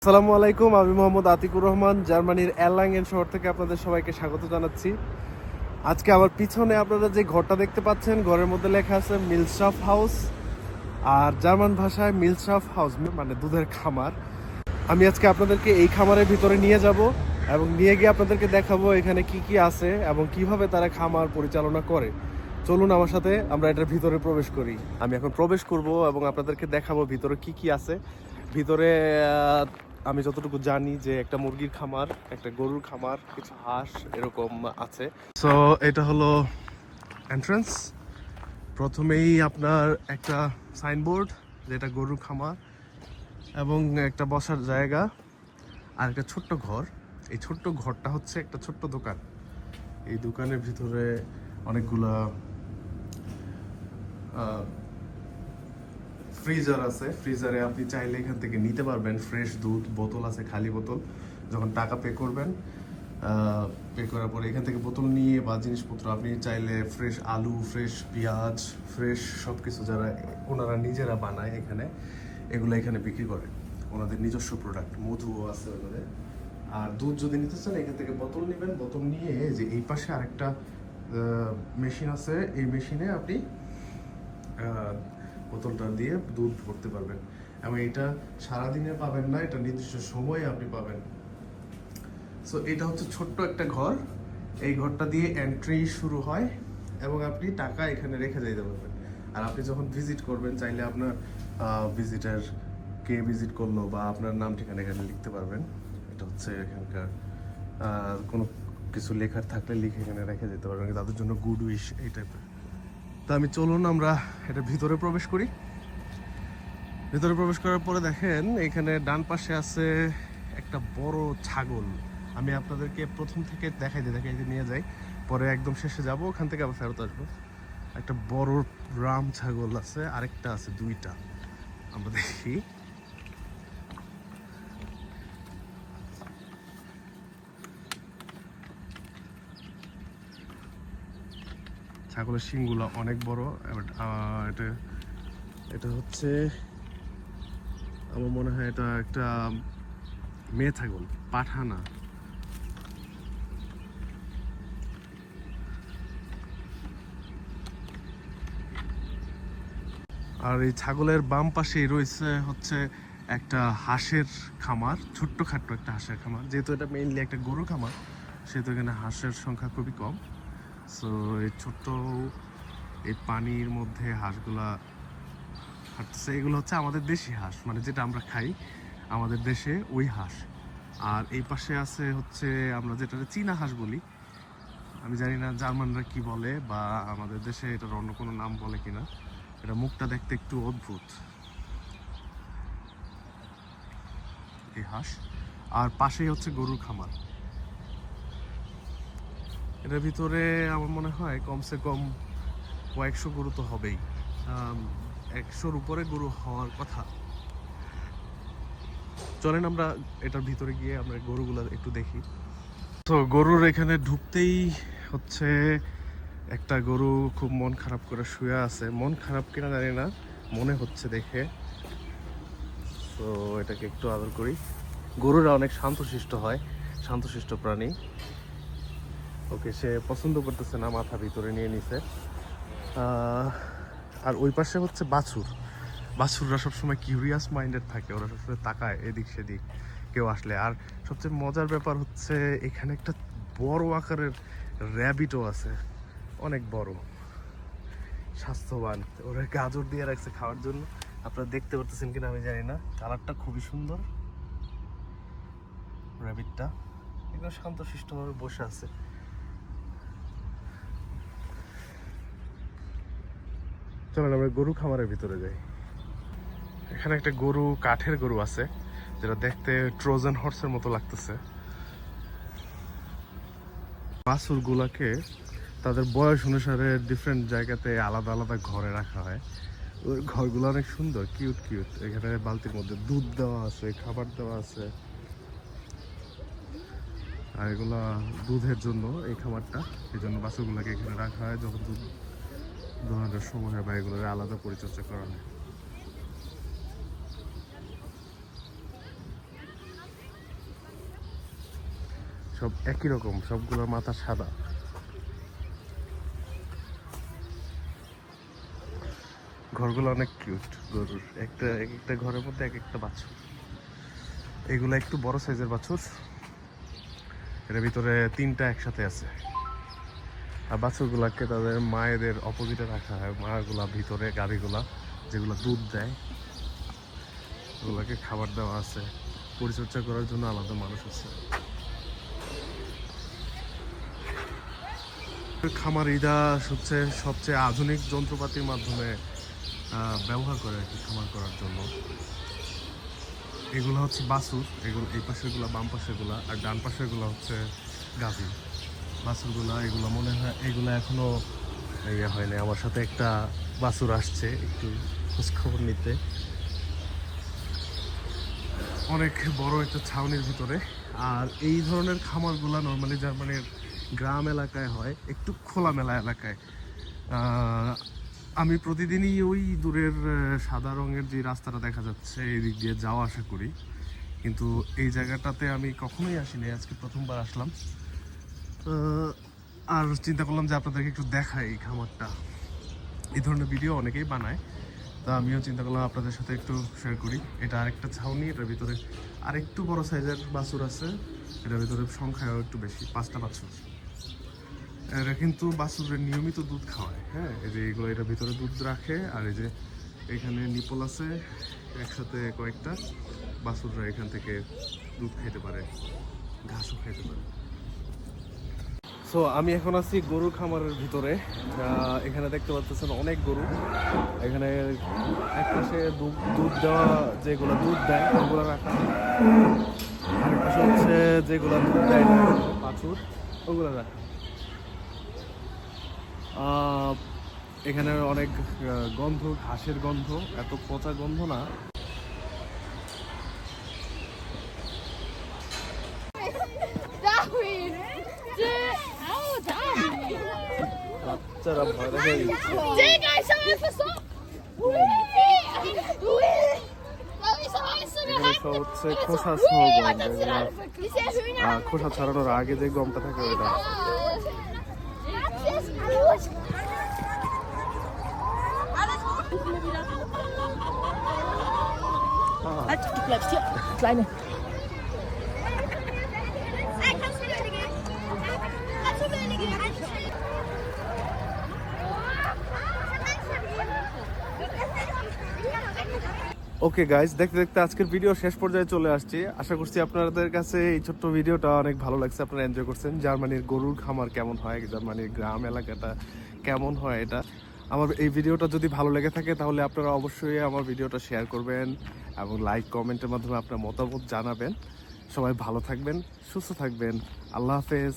আসসালামু আলাইকুম, আমি মোহাম্মদ আতিকুর রহমান জার্মানির এরলাঙ্গেন শহর থেকে আপনাদের সবাইকে স্বাগত জানাচ্ছি। আজকে আমার পিছনে আপনারা যে ঘরটা দেখতে পাচ্ছেন, ঘরের মধ্যে লেখা আছে মিলশাফ হাউস, আর জার্মান ভাষায় মিলশাফ হাউস মানে দুধের খামার। আমি আজকে আপনাদেরকে এই খামারের ভিতরে নিয়ে যাব এবং নিয়ে গিয়ে আপনাদেরকে দেখাবো এখানে কি কি আছে এবং কিভাবে তারা খামার পরিচালনা করে। চলুন আমার সাথে আমরা এটার ভিতরে প্রবেশ করি। আমি এখন প্রবেশ করব এবং আপনাদেরকে দেখাবো ভিতরে কি কি আছে। ভিতরে আমি যতটুকু জানি যে একটা মুরগির খামার, একটা গরুর খামার, কিছু হাঁস এরকম আছে। সো এটা হলো এন্ট্রান্স। প্রথমেই আপনার একটা সাইনবোর্ড যেটা গরুর খামার এবং একটা বসার জায়গা আর একটা ছোট্ট ঘর। এই ছোট্ট ঘরটা হচ্ছে একটা ছোট্ট দোকান। এই দোকানের ভিতরে অনেকগুলা ফ্রিজার আছে। ফ্রিজারে আপনি চাইলে এখান থেকে নিতে পারবেন ফ্রেশ দুধ। বোতল আছে, খালি বোতল। যখন টাকা পে করবেন, পে করার পরে এখান থেকে বোতল নিয়ে বা জিনিসপত্র আপনি চাইলে ফ্রেশ আলু, ফ্রেশ পেঁয়াজ, ফ্রেশ সব কিছু যারা ওনারা নিজেরা বানায় এখানে, এগুলো এখানে বিক্রি করে। ওনাদের নিজস্ব প্রোডাক্ট, মধুও আছে ওনাদের। আর দুধ যদি নিতে চান এখান থেকে বোতল নেবেন। বোতল নিয়ে যে এই পাশে আরেকটা মেশিন আছে, এই মেশিনে আপনি বোতলটা দিয়ে দুধ ভরতে পারবেন। এবং এটা সারাদিনে পাবেন না, এটা নির্দিষ্ট সময়ে আপনি পাবেন। সো এটা হচ্ছে ছোট্ট একটা ঘর। এই ঘরটা দিয়ে এন্ট্রি শুরু হয় এবং আপনি টাকা এখানে রেখে যেতে পারবেন। আর আপনি যখন ভিজিট করবেন, চাইলে আপনার ভিজিটার কে ভিজিট করলো বা আপনার নাম ঠিকানা এখানে লিখতে পারবেন। এটা হচ্ছে এখানকার কোনো কিছু লেখার থাকলে লিখে এখানে রেখে যেতে পারবেন, তাদের জন্য গুড উইশ এই টাইপের। তা আমি চলুন আমরা এটা ভিতরে প্রবেশ করি। ভিতরে প্রবেশ করার পরে দেখেন এখানে ডান পাশে আছে একটা বড় ছাগল। আমি আপনাদেরকে প্রথম থেকে দেখাইতে নিয়ে যাই, পরে একদম শেষে যাব, ওখান থেকে আবার ফেরত আসবো। একটা বড় রাম ছাগল আছে, আরেকটা আছে, দুইটা। আমরা দেখি। ছাগলের শিংগুলো অনেক বড়। এটা এটা হচ্ছে, আমার মনে হয় এটা একটা মেয়ে ছাগল, পাঠানা। আর এই ছাগলের বাম পাশেই রয়েছে হচ্ছে একটা হাঁসের খামার, ছোট্টখাট্টো একটা হাঁসের খামার। যেহেতু এটা মেইনলি একটা গরুর খামার, সেহেতু এখানে হাঁসের সংখ্যা খুবই কম। সো এই ছোট্ট এই পানির মধ্যে হাঁসগুলা হাঁটতেছে। এগুলো হচ্ছে আমাদের দেশি হাঁস, মানে যেটা আমরা খাই আমাদের দেশে ওই হাঁস। আর এই পাশে আছে হচ্ছে আমরা যেটা চীনা হাঁস বলি। আমি জানি না জার্মানরা কি বলে বা আমাদের দেশে এটার অন্য কোনো নাম বলে কিনা। এটা মুখটা দেখতে একটু অদ্ভুত, এই হাঁস। আর পাশেই হচ্ছে গরুর খামার। এটার ভিতরে আমার মনে হয় কমসে কম কয়েকশো গরু তো হবেই। 100-র উপরে গরু হওয়ার কথা। চলেন আমরা এটার ভিতরে গিয়ে আমরা গরুগুলো একটু দেখি। তো গরুর এখানে ঢুকতেই হচ্ছে একটা গরু খুব মন খারাপ করে শুয়ে আছে। মন খারাপ কিনা জানি না, মনে হচ্ছে দেখে। তো এটাকে একটু আদর করি। গরুরা অনেক শান্তশিষ্ট হয়, শান্তশিষ্ট প্রাণী। ওকে, সে পছন্দ করতেছে না, মাথা ভিতরে নিয়ে নিছে। আর ওই পাশে হচ্ছে বাছুর। বাছুররা সবসময় কিউরিয়াস মাইন্ডেড থাকে, ওরা সবসময় তাকায় এদিক সেদিক কেউ আসলে। আর সবচেয়ে মজার ব্যাপার হচ্ছে এখানে একটা বড় আকারের র্যাবিটও আছে, অনেক বড়, স্বাস্থ্যবান। ওরা গাজর দিয়ে রাখছে খাওয়ার জন্য। আপনারা দেখতে পারতেছেন কিনা আমি জানি না, কালারটা খুবই সুন্দর। র্যাবিটটা একদম শান্তশিষ্টভাবে বসে আছে। চলেন আমরা গরু খামারের ভিতরে যাই। এখানে একটা গরু, কাঠের গরু আছে, যেটা দেখতে ট্রোজান হর্সের মতো লাগতেছে। বাছুর গুলাকে তাদের বয়স অনুসারে ডিফারেন্ট জায়গাতে আলাদা আলাদা ঘরে রাখা হয়। ওই ঘরগুলো অনেক সুন্দর, কিউট কিউট। এখানে বালতির মধ্যে দুধ দেওয়া আছে, খাবার দেওয়া আছে। আর এগুলা দুধের জন্য এই খামারটা, এই জন্য বাছুরগুলোকে এখানে রাখা হয়। যখন দুধ দোহানোর সময় হয় বা এগুলোর আলাদা পরিচর্যা করা হয়। সব একই রকম, সবগুলোর মাথা সাদা। ঘরগুলো অনেক কিউট গরুর, একটা ঘরের মধ্যে এক একটা বাছুর। এগুলো একটু বড় সাইজের বাছুর, এর ভিতরে 3টা একসাথে আছে। আর বাছুরগুলাকে তাদের মায়েদের অপোজিটে রাখা হয়। মাগুলা ভিতরে, গাভীগুলা যেগুলো দুধ দেয় ওগুলাকে খাবার দেওয়া আছে, পরিচর্যা করার জন্য আলাদা মানুষ আছে। খামারিরা হচ্ছে সবচেয়ে আধুনিক যন্ত্রপাতির মাধ্যমে ব্যবহার করে আর কি খামার করার জন্য। এগুলো হচ্ছে বাছুর, এগুলো এই পাশেরগুলা, বাম পাশেরগুলা, আর ডান পাশেরগুলা হচ্ছে গাভী। বাছুরগুলা এগুলো মনে হয় এগুলো এখনো ইয়ে হয়নি। আমার সাথে একটা বাছুর আসছে একটু খোঁজখবর নিতে। অনেক বড় একটা ছাউনির ভিতরে। আর এই ধরনের খামারগুলা নর্মালি জার্মানির গ্রাম এলাকায় হয়, একটু খোলামেলা এলাকায়। আমি প্রতিদিনই ওই দূরের সাদা রঙের যে রাস্তাটা দেখা যাচ্ছে এই দিক দিয়ে যাওয়া আসা করি, কিন্তু এই জায়গাটাতে আমি কখনোই আসিনি, আজকে প্রথমবার আসলাম। আর চিন্তা করলাম যে আপনাদেরকে একটু দেখাই এই খামারটা। এই ধরনের ভিডিও অনেকেই বানায়, তা আমিও চিন্তা করলাম আপনাদের সাথে একটু শেয়ার করি। এটা আরেকটা ছাউনি, এটার ভিতরে আরেকটু বড় সাইজের বাছুর আছে, এটার ভিতরে সংখ্যাও একটু বেশি, 5টা বাছুর। এরা কিন্তু বাছুরের নিয়মিত দুধ খাওয়ায়। হ্যাঁ, এই যে এগুলো এটার ভিতরে দুধ রাখে, আর এই যে এখানে নিপল আছে, একসাথে কয়েকটা বাছুররা এখান থেকে দুধ খাইতে পারে, ঘাসও খাইতে পারে। সো আমি এখন আছি গরুর খামারের ভিতরে। এখানে দেখতে পাচ্ছেন অনেক গরু। এখানে একপাশে দুধ দেওয়া যেগুলো দুধ দেয় ওগুলো রাখা, আরেক পাশে হচ্ছে যেগুলো দুধ দেয় না বাছুর ওগুলো রাখা। এখানে অনেক গন্ধ, ঘাসের গন্ধ, এত পচা গন্ধ না। বাচ্চারা ভয় দেখে এখানে সব হচ্ছে খোসা সহ গম, খোসা ছাড়ানোর আগে যে গমটা থাকে ওইটা। Halt, du bleibst hier, Kleine. Okay guys, দেখতে দেখতে আজকের ভিডিও শেষ পর্যায়ে চলে আসছি। আশা করছি আপনাদের কাছে এই ছোট্ট ভিডিওটা অনেক ভালো লাগছে, আপনারা এনজয় করছেন। জার্মানির গরুর খামার কেমন হয়, জার্মানির গ্রাম এলাকাটা কেমন হয়, এটা আমার এই ভিডিওটা যদি ভালো লেগে থাকে তাহলে আপনারা অবশ্যই আমার ভিডিওটা শেয়ার করবেন এবং লাইক কমেন্টের মাধ্যমে আপনার মতামত জানাবেন। সবাই ভালো থাকবেন, সুস্থ থাকবেন। আল্লাহ হাফেজ।